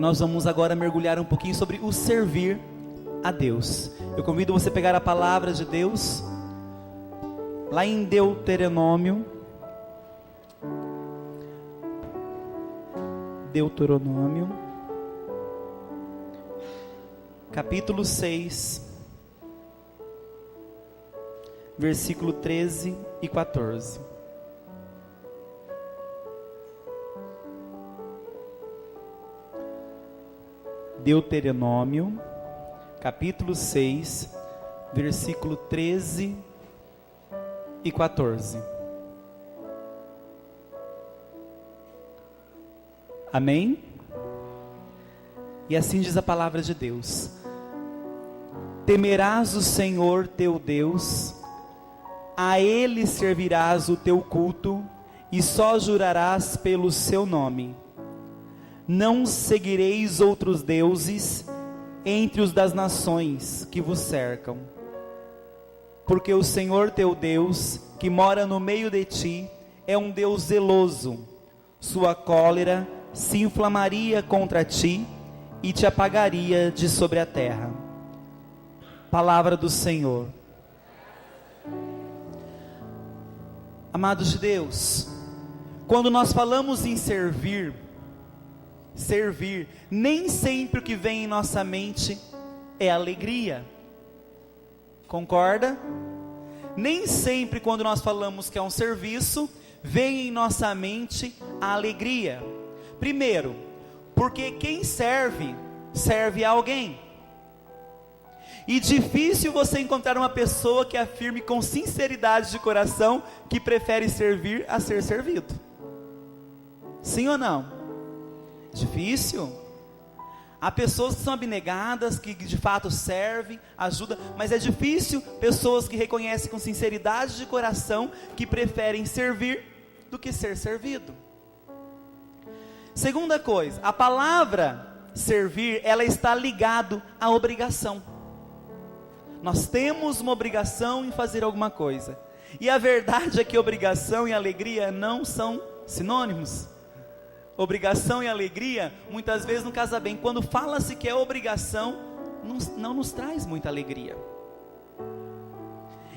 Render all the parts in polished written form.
Nós vamos agora mergulhar um pouquinho sobre o servir a Deus. Eu convido você a pegar a palavra de Deus, lá em Deuteronômio, capítulo 6, versículo 13 e 14. Deuteronômio, capítulo 6, versículo 13 e 14. Amém? E assim diz a palavra de Deus: temerás o Senhor teu Deus, a Ele servirás o teu culto, e só jurarás pelo seu nome. Não seguireis outros deuses entre os das nações que vos cercam, porque o Senhor teu Deus, que mora no meio de ti, é um Deus zeloso. Sua cólera se inflamaria contra ti e te apagaria de sobre a terra. Palavra do Senhor. Amados de Deus, quando nós falamos em servir, nem sempre o que vem em nossa mente é alegria. Concorda? Nem sempre quando nós falamos que é um serviço, vem em nossa mente a alegria. Primeiro, porque quem serve, serve a alguém. E difícil você encontrar uma pessoa que afirme com sinceridade de coração que prefere servir a ser servido. Sim ou não? Difícil. Há pessoas que são abnegadas, que de fato servem, ajudam, mas é difícil pessoas que reconhecem com sinceridade de coração que preferem servir do que ser servido. Segunda coisa, a palavra servir, ela está ligada à obrigação. Nós temos uma obrigação em fazer alguma coisa, e a verdade é que obrigação e alegria não são sinônimos. Obrigação e alegria muitas vezes não casa bem. Quando fala-se que é obrigação, não nos traz muita alegria.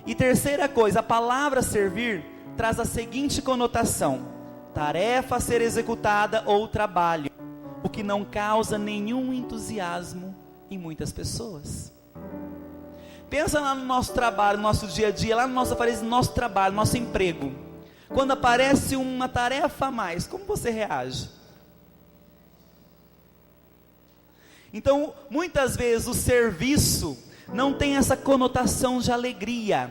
E terceira coisa, a palavra servir traz a seguinte conotação: tarefa a ser executada ou trabalho, o que não causa nenhum entusiasmo em muitas pessoas. Pensa lá no nosso trabalho, no nosso dia a dia, lá no nosso aparelho, no nosso trabalho, no nosso emprego. Quando aparece uma tarefa a mais, como você reage? Então, muitas vezes o serviço não tem essa conotação de alegria.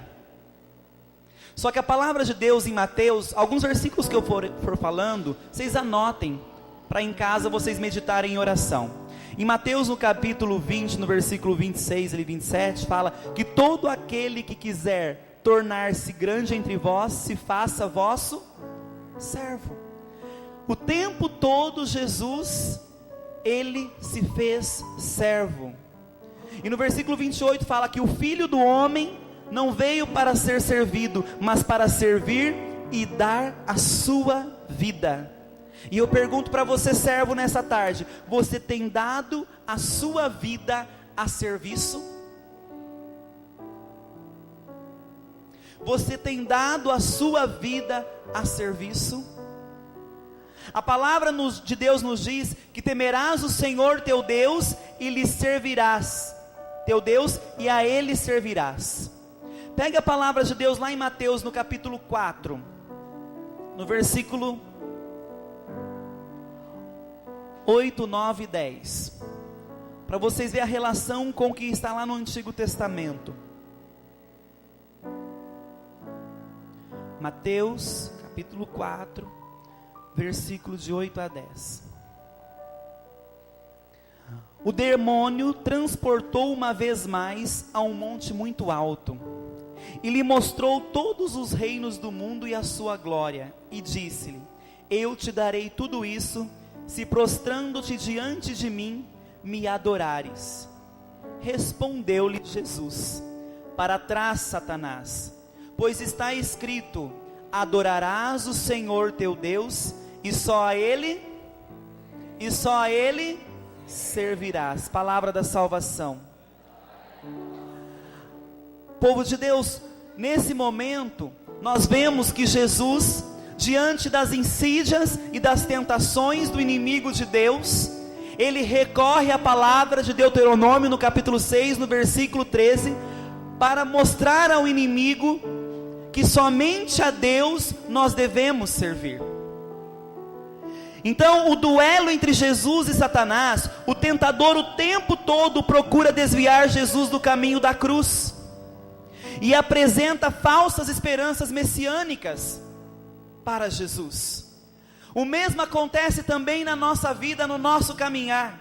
Só que a palavra de Deus em Mateus, alguns versículos que eu for falando, vocês anotem, para em casa vocês meditarem em oração. Em Mateus no capítulo 20, no versículo 26 e 27, fala que todo aquele que quiser tornar-se grande entre vós, se faça vosso servo. O tempo todo Jesus, ele se fez servo. E no versículo 28 fala que o Filho do Homem não veio para ser servido, mas para servir e dar a sua vida. E eu pergunto para você, servo, nessa tarde: você tem dado a sua vida a serviço? Você tem dado a sua vida a serviço? A palavra de Deus nos diz que temerás o Senhor teu Deus e lhe servirás, teu Deus, e a Ele servirás. Pega a palavra de Deus lá em Mateus no capítulo 4, no versículo 8, 9 e 10, para vocês verem a relação com o que está lá no Antigo Testamento. Mateus, capítulo 4, versículos de 8 a 10. O demônio transportou uma vez mais a um monte muito alto, e lhe mostrou todos os reinos do mundo e a sua glória, e disse-lhe: eu te darei tudo isso, se prostrando-te diante de mim, me adorares. Respondeu-lhe Jesus: para trás, Satanás, pois está escrito: adorarás o Senhor teu Deus, e só a Ele servirás. Palavra da salvação. Povo de Deus, nesse momento, nós vemos que Jesus, diante das insídias e das tentações do inimigo de Deus, ele recorre à palavra de Deuteronômio no capítulo 6, no versículo 13, para mostrar ao inimigo que somente a Deus nós devemos servir. Então, o duelo entre Jesus e Satanás, o tentador o tempo todo procura desviar Jesus do caminho da cruz, e apresenta falsas esperanças messiânicas para Jesus. O mesmo acontece também na nossa vida, no nosso caminhar.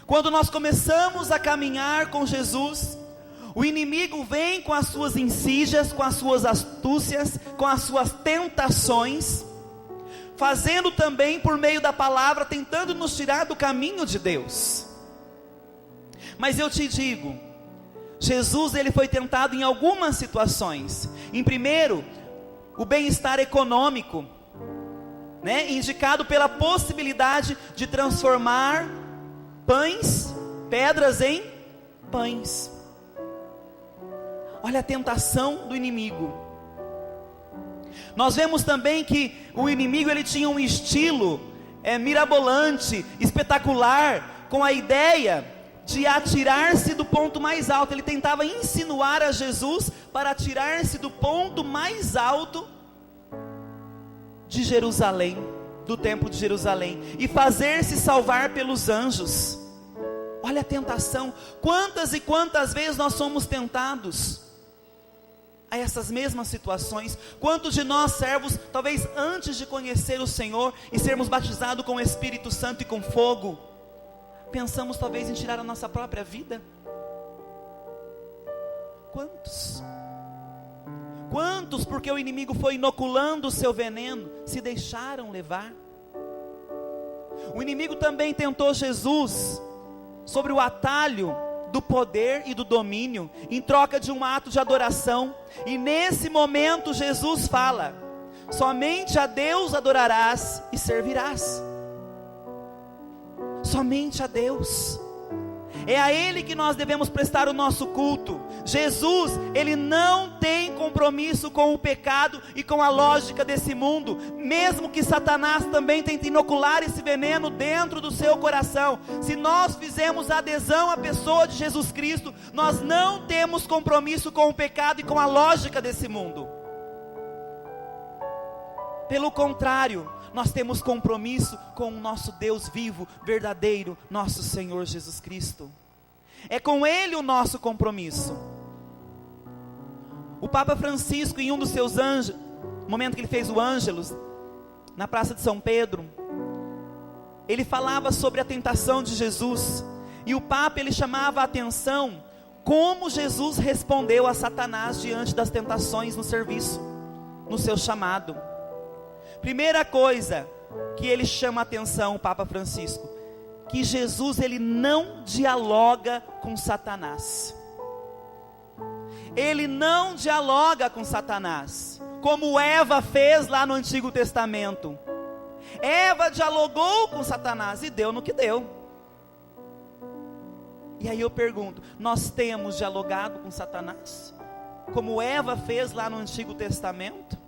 Quando nós começamos a caminhar com Jesus, o inimigo vem com as suas insídias, com as suas astúcias, com as suas tentações, fazendo também por meio da palavra, tentando nos tirar do caminho de Deus. Mas eu te digo, Jesus ele foi tentado em algumas situações. Em primeiro, o bem-estar econômico, indicado pela possibilidade de transformar pedras em pães. Olha a tentação do inimigo. Nós vemos também que o inimigo ele tinha um estilo mirabolante, espetacular, com a ideia de atirar-se do ponto mais alto. Ele tentava insinuar a Jesus para atirar-se do ponto mais alto de Jerusalém, do templo de Jerusalém, e fazer-se salvar pelos anjos. Olha a tentação. Quantas e quantas vezes nós somos tentados a essas mesmas situações? Quantos de nós servos, talvez antes de conhecer o Senhor e sermos batizados com o Espírito Santo e com fogo, pensamos talvez em tirar a nossa própria vida? Quantos? Quantos, porque o inimigo foi inoculando o seu veneno, se deixaram levar? O inimigo também tentou Jesus sobre o atalho do poder e do domínio, em troca de um ato de adoração. E nesse momento Jesus fala: somente a Deus adorarás e servirás. Somente a Deus. É a Ele que nós devemos prestar o nosso culto. Jesus, Ele não tem compromisso com o pecado e com a lógica desse mundo, mesmo que Satanás também tente inocular esse veneno dentro do seu coração. Se nós fizermos adesão à pessoa de Jesus Cristo, nós não temos compromisso com o pecado e com a lógica desse mundo. Pelo contrário, nós temos compromisso com o nosso Deus vivo, verdadeiro, nosso Senhor Jesus Cristo. É com Ele o nosso compromisso. O Papa Francisco, em um dos seus no momento que ele fez o Ângelus, na Praça de São Pedro, ele falava sobre a tentação de Jesus, e o Papa ele chamava a atenção como Jesus respondeu a Satanás diante das tentações no serviço, no seu chamado. Primeira coisa que ele chama a atenção, o Papa Francisco, que Jesus ele não dialoga com Satanás. Ele não dialoga com Satanás, como Eva fez lá no Antigo Testamento. Eva dialogou com Satanás e deu no que deu. E aí eu pergunto, nós temos dialogado com Satanás, como Eva fez lá no Antigo Testamento?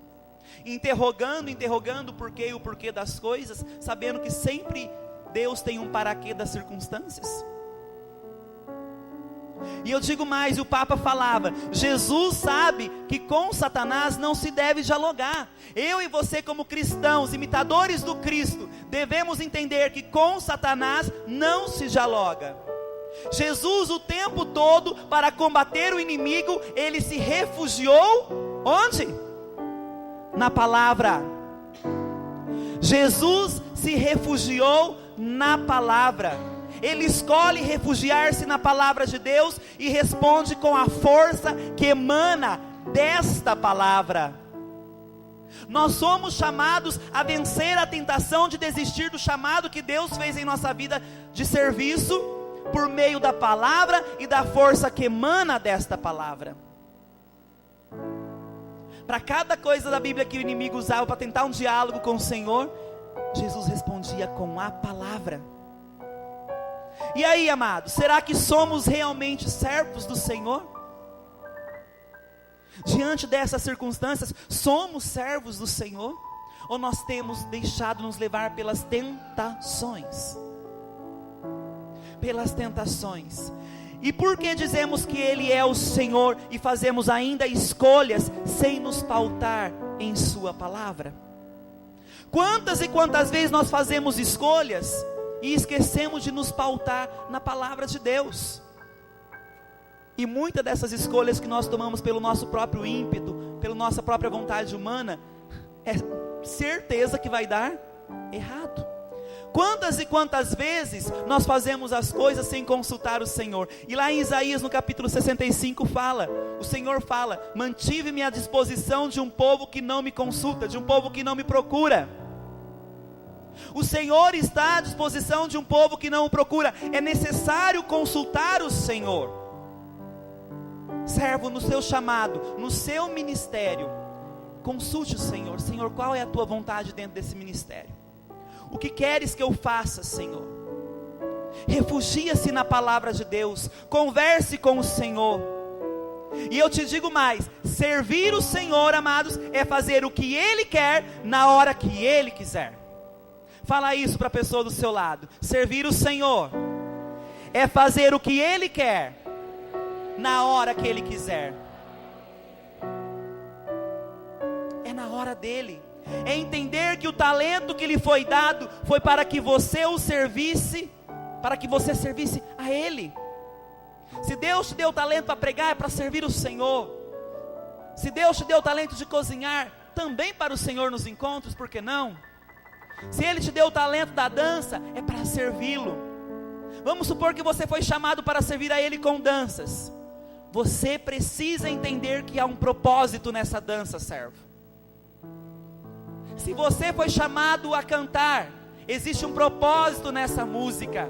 Interrogando o porquê e o porquê das coisas, sabendo que sempre Deus tem um paraquê das circunstâncias. E eu digo mais, o Papa falava, Jesus sabe que com Satanás não se deve dialogar. Eu e você como cristãos, imitadores do Cristo, devemos entender que com Satanás não se dialoga. Jesus o tempo todo, para combater o inimigo, ele se refugiou, onde? Na palavra. Jesus se refugiou na palavra. Ele escolhe refugiar-se na palavra de Deus e responde com a força que emana desta palavra. Nós somos chamados a vencer a tentação de desistir do chamado que Deus fez em nossa vida de serviço, por meio da palavra e da força que emana desta palavra. Para cada coisa da Bíblia que o inimigo usava para tentar um diálogo com o Senhor, Jesus respondia com a palavra. E aí, amados, será que somos realmente servos do Senhor? Diante dessas circunstâncias, somos servos do Senhor? Ou nós temos deixado nos levar pelas tentações? Pelas tentações. E por que dizemos que Ele é o Senhor e fazemos ainda escolhas sem nos pautar em Sua palavra? Quantas e quantas vezes nós fazemos escolhas e esquecemos de nos pautar na palavra de Deus? E muitas dessas escolhas que nós tomamos pelo nosso próprio ímpeto, pela nossa própria vontade humana, é certeza que vai dar errado. Quantas e quantas vezes nós fazemos as coisas sem consultar o Senhor? E lá em Isaías no capítulo 65 o Senhor fala: mantive-me à disposição de um povo que não me consulta, de um povo que não me procura. O Senhor está à disposição de um povo que não o procura. É necessário consultar o Senhor. Servo, no seu chamado, no seu ministério, consulte o Senhor. Senhor, qual é a tua vontade dentro desse ministério? O que queres que eu faça, Senhor? Refugia-se na palavra de Deus, converse com o Senhor. E eu te digo mais: servir o Senhor, amados, é fazer o que Ele quer, na hora que Ele quiser. Fala isso para a pessoa do seu lado. Servir o Senhor é fazer o que Ele quer, na hora que Ele quiser. É na hora dEle. É entender que o talento que lhe foi dado foi para que você o servisse, para que você servisse a Ele. Se Deus te deu o talento para pregar, é para servir o Senhor. Se Deus te deu o talento de cozinhar, também para o Senhor nos encontros, por que não? Se Ele te deu o talento da dança, é para servi-lo. Vamos supor que você foi chamado para servir a Ele com danças. Você precisa entender que há um propósito nessa dança, servo. Se você foi chamado a cantar, existe um propósito nessa música.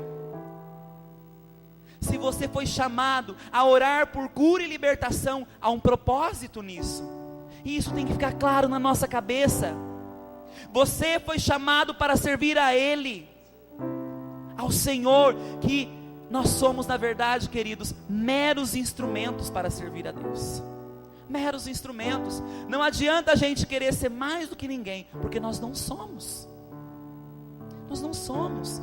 Se você foi chamado a orar por cura e libertação, há um propósito nisso. E isso tem que ficar claro na nossa cabeça. Você foi chamado para servir a Ele, ao Senhor, que nós somos, na verdade, queridos, meros instrumentos para servir a Deus. Meros instrumentos. Não adianta a gente querer ser mais do que ninguém, porque nós não somos. Nós não somos.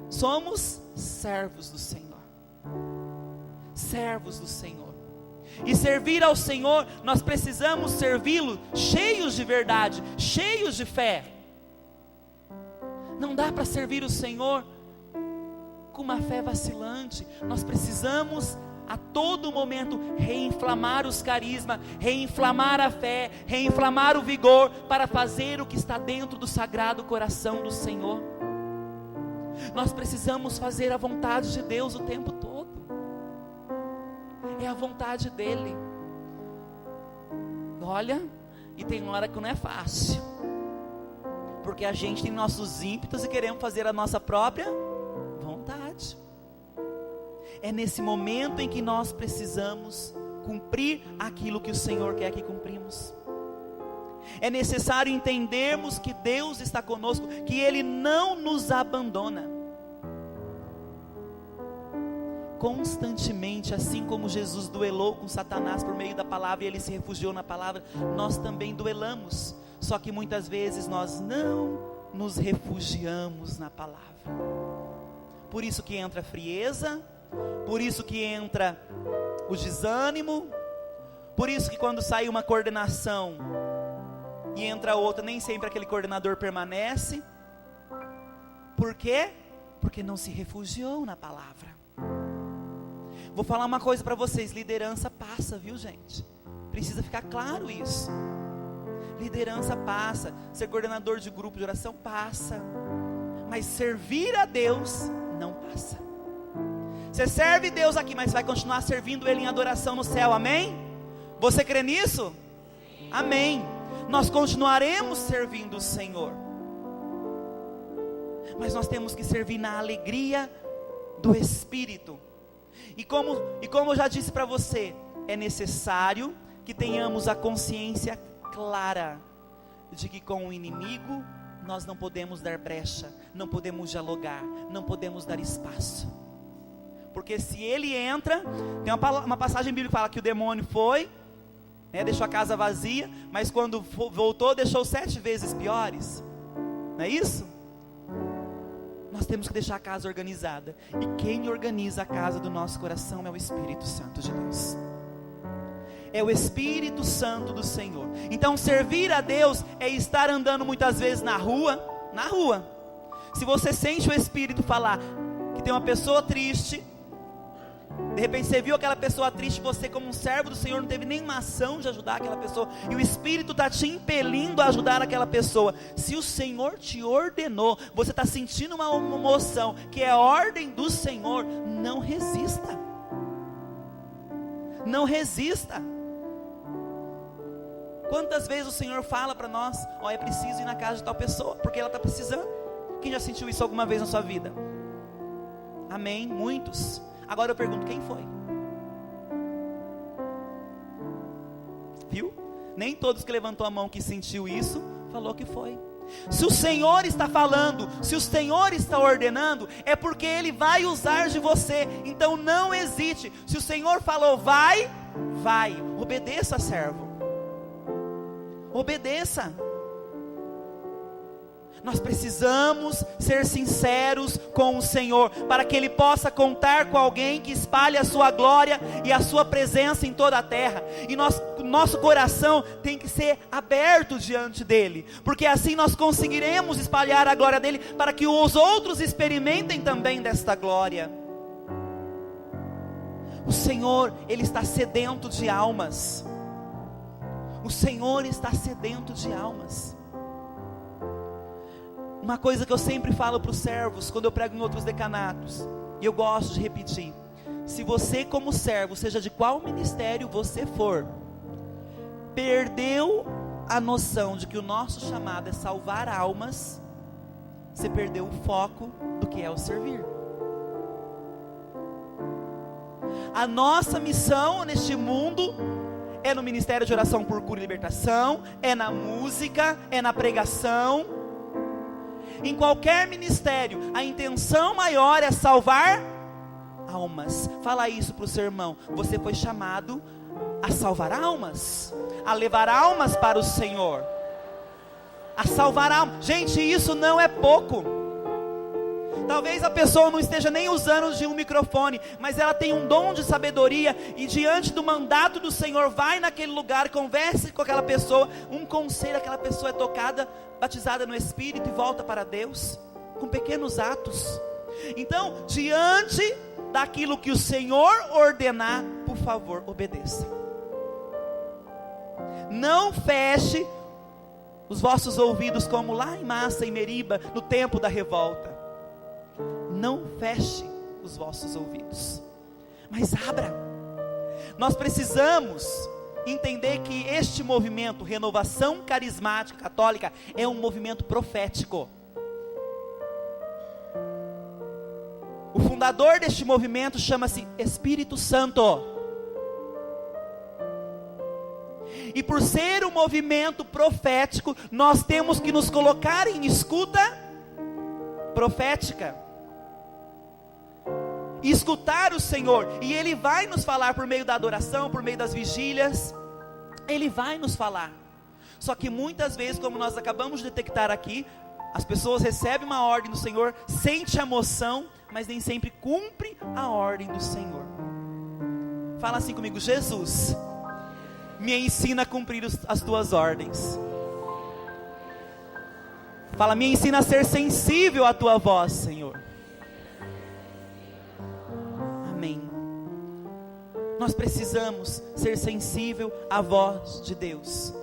Somos servos do Senhor. Servos do Senhor. E servir ao Senhor, nós precisamos servi-lo cheios de verdade, cheios de fé. Não dá para servir o Senhor com uma fé vacilante. Nós precisamos a todo momento reinflamar os carismas, reinflamar a fé, reinflamar o vigor, para fazer o que está dentro do sagrado coração do Senhor. Nós precisamos fazer a vontade de Deus o tempo todo. É a vontade dEle. Olha, e tem hora que não é fácil, porque a gente tem nossos ímpetos e queremos fazer a nossa própria vontade. É nesse momento em que nós precisamos cumprir aquilo que o Senhor quer que cumprimos. É necessário entendermos que Deus está conosco, que Ele não nos abandona. Constantemente, assim como Jesus duelou com Satanás por meio da palavra e ele se refugiou na palavra, nós também duelamos. Só que muitas vezes nós não nos refugiamos na palavra. Por isso que entra a frieza, por isso que entra o desânimo, por isso que quando sai uma coordenação e entra outra, nem sempre aquele coordenador permanece. Por quê? Porque não se refugiou na palavra. Vou falar uma coisa para vocês: liderança passa, viu, gente? Precisa ficar claro isso. Liderança passa, ser coordenador de grupo de oração passa, mas servir a Deus não passa. Você serve Deus aqui, mas vai continuar servindo Ele em adoração no céu, amém? Você crê nisso? Amém. Nós continuaremos servindo o Senhor, mas nós temos que servir na alegria do Espírito. E como eu já disse para você, é necessário que tenhamos a consciência clara de que com o inimigo nós não podemos dar brecha, não podemos dialogar, não podemos dar espaço. porque se ele entra, tem uma passagem bíblica que fala que o demônio foi, deixou a casa vazia, mas quando voltou, deixou 7 vezes piores, não é isso? Nós temos que deixar a casa organizada, e quem organiza a casa do nosso coração é o Espírito Santo de Deus, é o Espírito Santo do Senhor. Então servir a Deus é estar andando muitas vezes na rua, se você sente o Espírito falar que tem uma pessoa triste, de repente você viu aquela pessoa triste, você como um servo do Senhor não teve nenhuma ação de ajudar aquela pessoa, e o Espírito está te impelindo a ajudar aquela pessoa. Se o Senhor te ordenou, você está sentindo uma emoção que é a ordem do Senhor, não resista, não resista. Quantas vezes o Senhor fala para nós, é preciso ir na casa de tal pessoa, porque ela está precisando. Quem já sentiu isso alguma vez na sua vida? Amém, muitos. Agora eu pergunto, quem foi? Viu? Nem todos que levantou a mão que sentiu isso, falou que foi. Se o Senhor está falando, se o Senhor está ordenando, é porque Ele vai usar de você. Então não hesite. Se o Senhor falou vai, obedeça, servo, obedeça. Nós precisamos ser sinceros com o Senhor, para que Ele possa contar com alguém que espalhe a sua glória e a sua presença em toda a terra. E nosso coração tem que ser aberto diante dEle, porque assim nós conseguiremos espalhar a glória dEle, para que os outros experimentem também desta glória. O Senhor, Ele está sedento de almas. O Senhor está sedento de almas. Uma coisa que eu sempre falo para os servos, quando eu prego em outros decanatos, e eu gosto de repetir: se você como servo, seja de qual ministério você for, perdeu a noção de que o nosso chamado é salvar almas, você perdeu o foco do que é o servir. A nossa missão neste mundo é no ministério de oração por cura e libertação, é na música, é na pregação. Em qualquer ministério, a intenção maior é salvar almas. Fala isso para o seu irmão. Você foi chamado a salvar almas, a levar almas para o Senhor, a salvar almas. Gente, isso não é pouco. Talvez a pessoa não esteja nem usando de um microfone, mas ela tem um dom de sabedoria, e diante do mandato do Senhor, vai naquele lugar, converse com aquela pessoa, um conselho, aquela pessoa é tocada, batizada no Espírito e volta para Deus, com pequenos atos. Então, diante daquilo que o Senhor ordenar, por favor, obedeça. Não feche os vossos ouvidos, como lá em Massa, em Meriba, no tempo da revolta. Não feche os vossos ouvidos, mas abra. Nós precisamos entender que este movimento, Renovação Carismática Católica, é um movimento profético. O fundador deste movimento chama-se Espírito Santo. E por ser um movimento profético, nós temos que nos colocar em escuta profética. E escutar o Senhor, e Ele vai nos falar por meio da adoração, por meio das vigílias, Ele vai nos falar. Só que muitas vezes, como nós acabamos de detectar aqui, as pessoas recebem uma ordem do Senhor, sente a emoção, mas nem sempre cumpre a ordem do Senhor. Fala assim comigo: Jesus, me ensina a cumprir as tuas ordens. Fala: me ensina a ser sensível à tua voz, Senhor. Amém. Nós precisamos ser sensível à voz de Deus.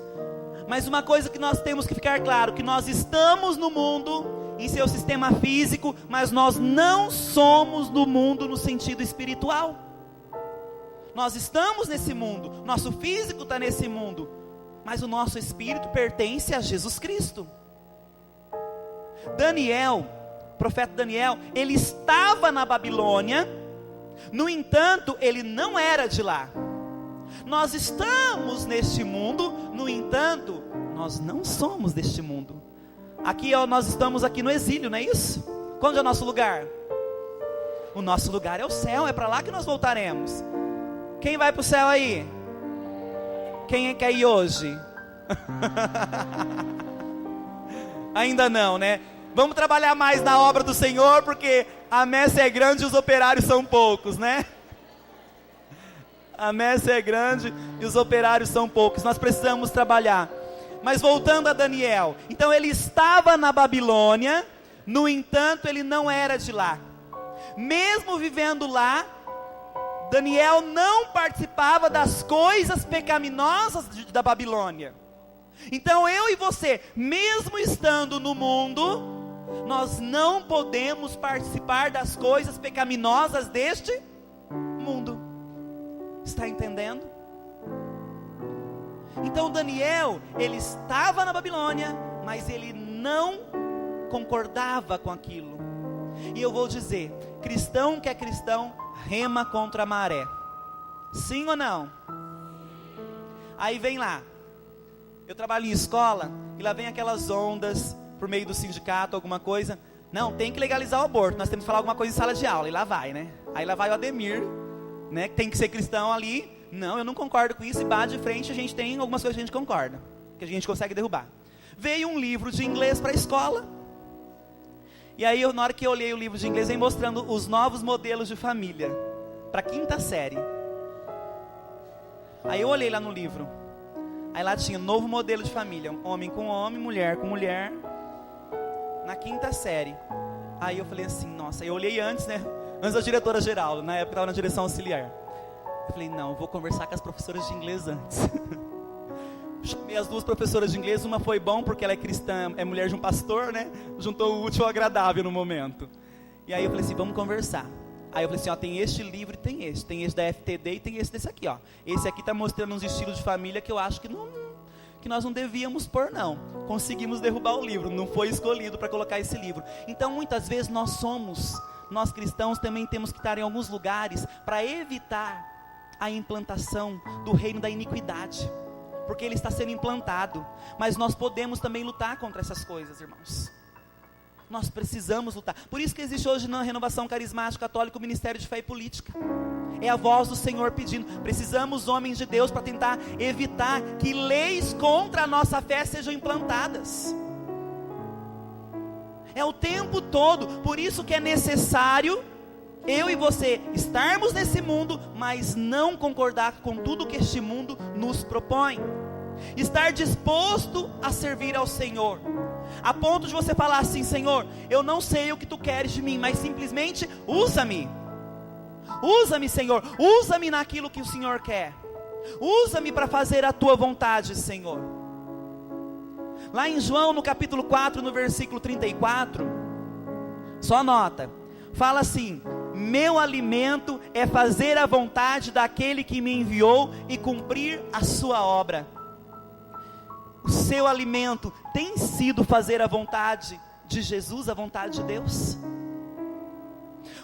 Mas uma coisa que nós temos que ficar claro, que nós estamos no mundo, em seu sistema físico, mas nós não somos do mundo no sentido espiritual. Nós estamos nesse mundo, nosso físico está nesse mundo, mas o nosso espírito pertence a Jesus Cristo. Daniel, o profeta Daniel, ele estava na Babilônia, no entanto, ele não era de lá. Nós estamos neste mundo, no entanto, nós não somos deste mundo. Aqui nós estamos aqui no exílio, não é isso? Qual é o nosso lugar? O nosso lugar é o céu, é para lá que nós voltaremos. Quem vai para o céu aí? Quem quer ir hoje? Ainda não, né? Vamos trabalhar mais na obra do Senhor, porque a messe é grande e os operários são poucos, né? A messe é grande e os operários são poucos. Nós precisamos trabalhar. Mas voltando a Daniel, então ele estava na Babilônia, no entanto ele não era de lá. Mesmo vivendo lá, Daniel não participava das coisas pecaminosas da Babilônia. Então eu e você, mesmo estando no mundo, nós não podemos participar das coisas pecaminosas deste mundo. Está entendendo? Então Daniel, ele estava na Babilônia, mas ele não concordava com aquilo. E eu vou dizer, cristão que é cristão, rema contra a maré. Sim ou não? Aí vem lá, eu trabalho em escola, e lá vem aquelas ondas, por meio do sindicato, alguma coisa. Não, tem que legalizar o aborto, nós temos que falar alguma coisa em sala de aula, e lá vai, né? Aí lá vai o Ademir, né, que tem que ser cristão ali. Não, eu não concordo com isso, e bate de frente, a gente tem algumas coisas que a gente concorda, que a gente consegue derrubar. Veio um livro de inglês para a escola, e aí na hora que eu olhei o livro de inglês, vem mostrando os novos modelos de família, para a 5ª série. Aí eu olhei lá no livro, aí lá tinha novo modelo de família, homem com homem, mulher com mulher, na 5ª série. Aí eu falei assim, nossa, eu olhei antes, né, antes da diretora geral, na época eu estava na direção auxiliar. Eu falei, não, eu vou conversar com as professoras de inglês antes. Chamei as 2 professoras de inglês, uma foi bom porque ela é cristã, é mulher de um pastor, né? Juntou o útil ao agradável no momento. E aí eu falei assim, vamos conversar. Aí eu falei assim, ó, tem este livro e tem esse da FTD e tem esse desse aqui, ó. Esse aqui está mostrando uns estilos de família que eu acho que nós não devíamos pôr, não. Conseguimos derrubar o livro, não foi escolhido para colocar esse livro. Então muitas vezes nós cristãos também temos que estar em alguns lugares para evitar a implantação do reino da iniquidade, porque ele está sendo implantado, mas nós podemos também lutar contra essas coisas, irmãos. Nós precisamos lutar. Por isso que existe hoje na Renovação Carismática Católica o Ministério de Fé e Política. É a voz do Senhor pedindo. Precisamos homens de Deus para tentar evitar que leis contra a nossa fé sejam implantadas. É o tempo todo. Por isso que é necessário eu e você estarmos nesse mundo, mas não concordar com tudo que este mundo nos propõe. Estar disposto a servir ao Senhor, a ponto de você falar assim, Senhor, eu não sei o que tu queres de mim, mas simplesmente usa-me. Usa-me, Senhor, usa-me naquilo que o Senhor quer. Usa-me para fazer a tua vontade, Senhor. Lá em João, no capítulo 4, no versículo 34, só anota, fala assim: meu alimento é fazer a vontade daquele que me enviou e cumprir a sua obra. O seu alimento tem sido fazer a vontade de Jesus, a vontade de Deus?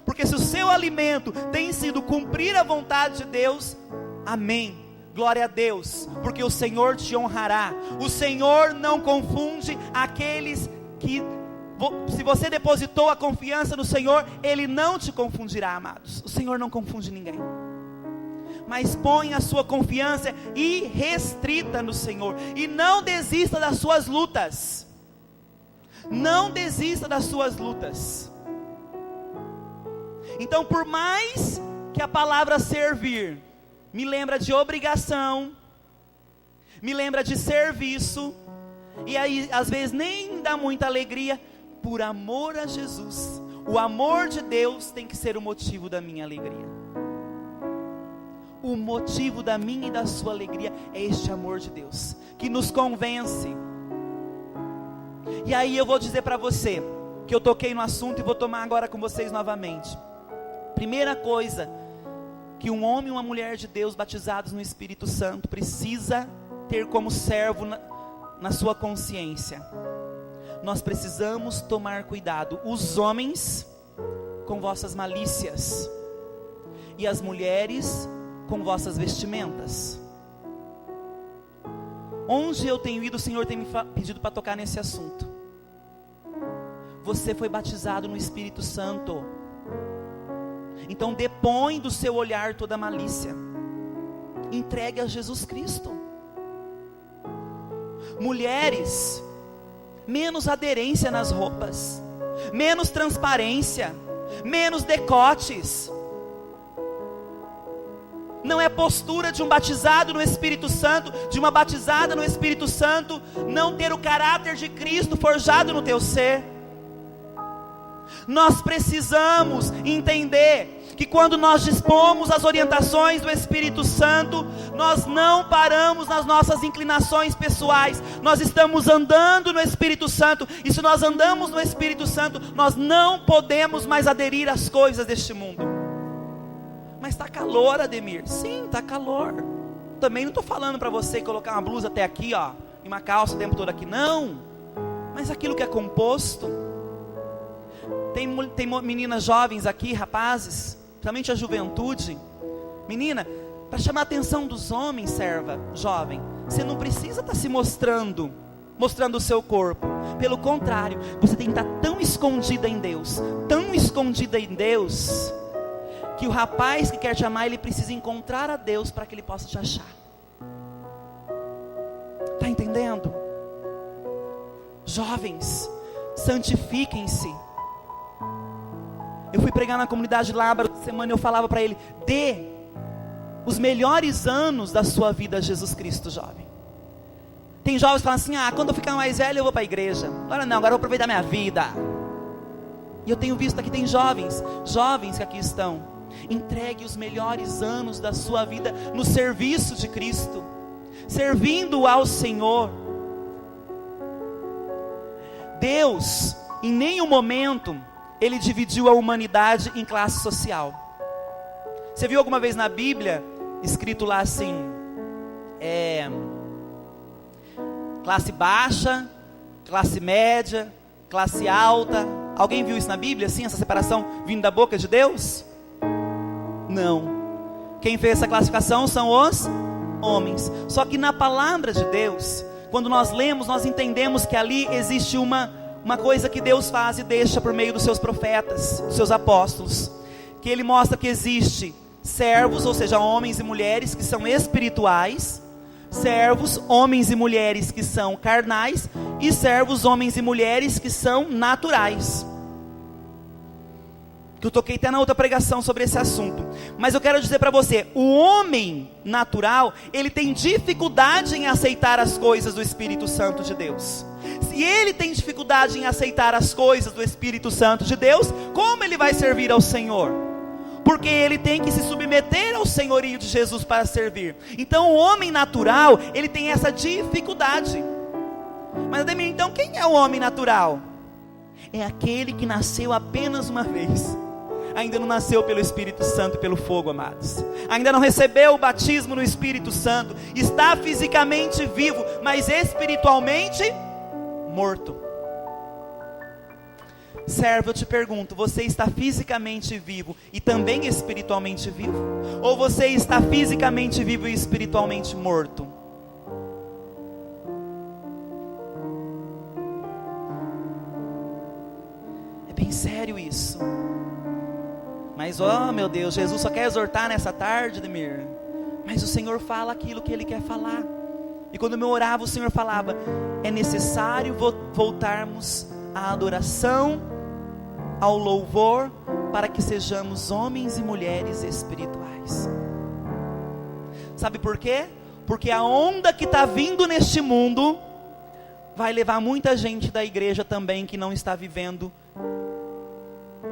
Porque se o seu alimento tem sido cumprir a vontade de Deus, amém, glória a Deus, porque o Senhor te honrará. O Senhor não confunde aqueles que, se você depositou a confiança no Senhor, Ele não te confundirá, amados. O Senhor não confunde ninguém. Mas põe a sua confiança irrestrita no Senhor, e não desista das suas lutas. Não desista das suas lutas. Então, por mais que a palavra servir me lembra de obrigação, me lembra de serviço, e aí às vezes nem dá muita alegria, por amor a Jesus, o amor de Deus tem que ser o motivo da minha alegria. O motivo da minha e da sua alegria é este amor de Deus, que nos convence. E aí eu vou dizer para você, que eu toquei no assunto e vou tomar agora com vocês novamente. Primeira coisa, que um homem e uma mulher de Deus batizados no Espírito Santo precisa ter como servo na sua consciência. Nós precisamos tomar cuidado, os homens com vossas malícias, e as mulheres com vossas vestimentas. Onde eu tenho ido, o Senhor tem me pedido para tocar nesse assunto. Você foi batizado no Espírito Santo. Então depõe do seu olhar toda malícia. Entregue a Jesus Cristo. Mulheres, menos aderência nas roupas, menos transparência, menos decotes. Não é postura de um batizado no Espírito Santo, de uma batizada no Espírito Santo, não ter o caráter de Cristo forjado no teu ser. Nós precisamos entender que quando nós dispomos as orientações do Espírito Santo, nós não paramos nas nossas inclinações pessoais, nós estamos andando no Espírito Santo, e se nós andamos no Espírito Santo, nós não podemos mais aderir às coisas deste mundo. Mas está calor, Ademir. Sim, está calor. Também não estou falando para você colocar uma blusa até aqui, ó, e uma calça o tempo todo aqui, não. Mas aquilo que é composto. Tem meninas jovens aqui, rapazes, principalmente a juventude. Menina, para chamar a atenção dos homens, serva, jovem, você não precisa estar se mostrando o seu corpo. Pelo contrário, você tem que estar tão escondida em Deus, que o rapaz que quer te amar, ele precisa encontrar a Deus para que ele possa te achar. Está entendendo? Jovens, santifiquem-se. Eu fui pregar na comunidade Lábaro essa semana e eu falava para ele: dê os melhores anos da sua vida a Jesus Cristo, jovem. Tem jovens que falam assim: quando eu ficar mais velho eu vou para a igreja. Agora não, agora eu vou aproveitar minha vida. E eu tenho visto aqui, tem jovens que aqui estão. Entregue os melhores anos da sua vida no serviço de Cristo, servindo ao Senhor. Deus, em nenhum momento, Ele dividiu a humanidade em classe social. Você viu alguma vez na Bíblia, escrito lá assim, classe baixa, classe média, classe alta? Alguém viu isso na Bíblia, assim, essa separação vindo da boca de Deus? Não. Quem fez essa classificação são os homens. Só que na palavra de Deus, quando nós lemos, nós entendemos que ali existe uma coisa que Deus faz e deixa por meio dos seus profetas, dos seus apóstolos, que Ele mostra que existe servos, ou seja, homens e mulheres que são espirituais, servos, homens e mulheres que são carnais, e servos, homens e mulheres que são naturais. Que eu toquei até na outra pregação sobre esse assunto. Mas eu quero dizer para você, o homem natural, ele tem dificuldade em aceitar as coisas do Espírito Santo de Deus. Se ele tem dificuldade em aceitar as coisas do Espírito Santo de Deus, como ele vai servir ao Senhor? Porque ele tem que se submeter ao senhorio de Jesus para servir. Então o homem natural, ele tem essa dificuldade. Mas Ademir, então quem é o homem natural? É aquele que nasceu apenas uma vez. Ainda não nasceu pelo Espírito Santo e pelo fogo, amados. Ainda não recebeu o batismo no Espírito Santo. Está fisicamente vivo, mas espiritualmente morto. Servo, eu te pergunto, você está fisicamente vivo e também espiritualmente vivo? Ou você está fisicamente vivo e espiritualmente morto? É bem sério isso. Mas, oh meu Deus, Jesus só quer exortar nessa tarde, Ademir. Mas o Senhor fala aquilo que Ele quer falar. E quando eu orava, o Senhor falava: é necessário voltarmos à adoração, ao louvor, para que sejamos homens e mulheres espirituais. Sabe por quê? Porque a onda que está vindo neste mundo vai levar muita gente da igreja também que não está vivendo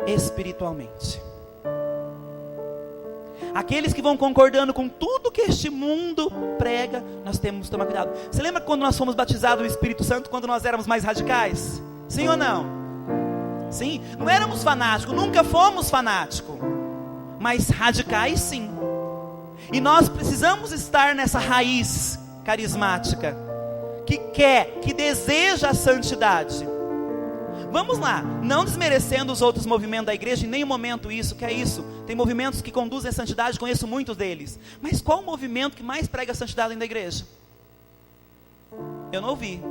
espiritualmente. Aqueles que vão concordando com tudo que este mundo prega, nós temos que tomar cuidado. Você lembra quando nós fomos batizados no Espírito Santo, quando nós éramos mais radicais? Sim ou não? Sim, não éramos fanáticos, nunca fomos fanáticos, mas radicais sim. E nós precisamos estar nessa raiz carismática, que quer, que deseja a santidade. Vamos lá, não desmerecendo os outros movimentos da igreja, em nenhum momento isso, que é isso. Tem movimentos que conduzem a santidade, conheço muitos deles. Mas qual o movimento que mais prega a santidade dentro da igreja? Eu não ouvi.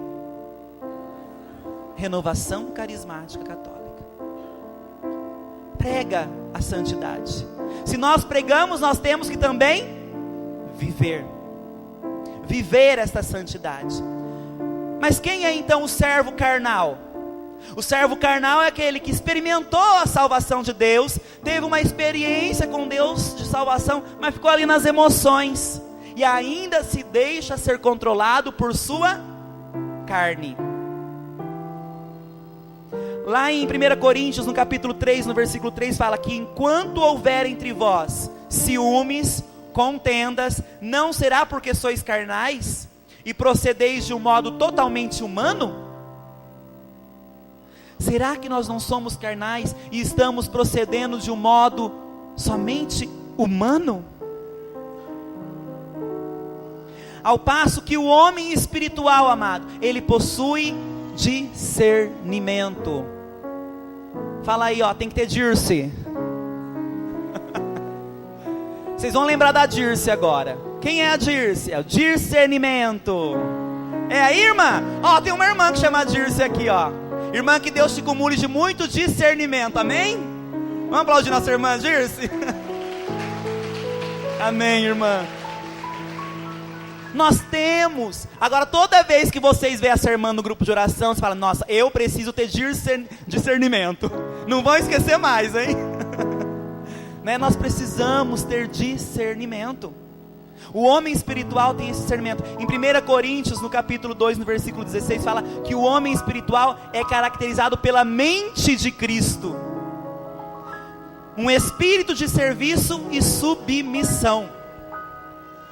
Renovação Carismática Católica. prega a santidade. Se nós pregamos, nós temos que também viver esta santidade. Mas quem é então o servo carnal? O servo carnal é aquele que experimentou a salvação de Deus, teve uma experiência com Deus de salvação, mas ficou ali nas emoções, e ainda se deixa ser controlado por sua carne. Lá em 1 Coríntios, no capítulo 3, no versículo 3, fala que enquanto houver entre vós ciúmes, contendas, não será porque sois carnais e procedeis de um modo totalmente humano? Será que nós não somos carnais e estamos procedendo de um modo somente humano? Ao passo que o homem espiritual, amado, ele possui discernimento. Fala aí, ó, tem que ter Dirce. Vocês vão lembrar da Dirce agora. Quem é a Dirce? É o discernimento. É a irmã? Ó, tem uma irmã que chama Dirce aqui, ó. Irmã, que Deus te cumule de muito discernimento, amém? Vamos aplaudir nossa irmã Dirce? Amém, irmã. Nós temos. Agora, toda vez que vocês veem essa irmã no grupo de oração, você fala, nossa, eu preciso ter discernimento. Não vão esquecer mais, hein? Né? Nós precisamos ter discernimento. O homem espiritual tem esse discernimento. Em 1 Coríntios, no capítulo 2, no versículo 16, fala que o homem espiritual é caracterizado pela mente de Cristo. Um espírito de serviço e submissão.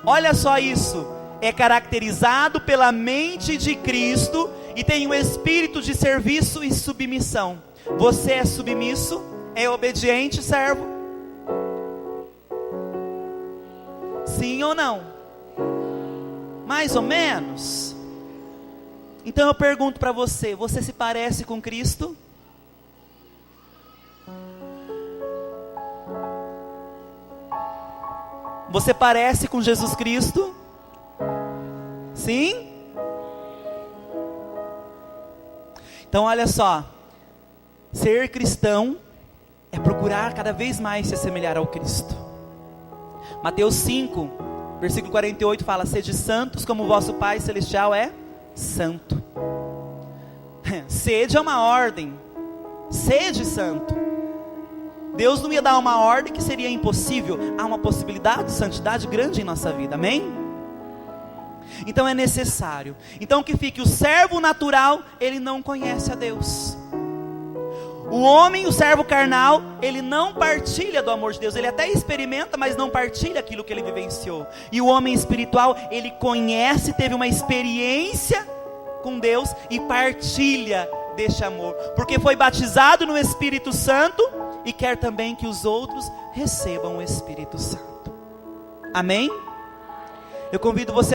Olha só isso. É caracterizado pela mente de Cristo e tem um espírito de serviço e submissão. Você é submisso? É obediente, servo? Sim ou não? Mais ou menos? Então eu pergunto para você, você se parece com Cristo? Você parece com Jesus Cristo? Sim? Então olha só, ser cristão é procurar cada vez mais se assemelhar ao Cristo. Mateus 5, versículo 48 fala, sede santos como o vosso Pai Celestial é santo. Sede é uma ordem, sede santo. Deus não ia dar uma ordem que seria impossível. Há uma possibilidade de santidade grande em nossa vida, amém? Então é necessário. Então que fique o servo natural, ele não conhece a Deus. O homem, o servo carnal, ele não partilha do amor de Deus. Ele até experimenta, mas não partilha aquilo que ele vivenciou. E o homem espiritual, ele conhece, teve uma experiência com Deus e partilha deste amor, porque foi batizado no Espírito Santo e quer também que os outros recebam o Espírito Santo. Amém? Eu convido você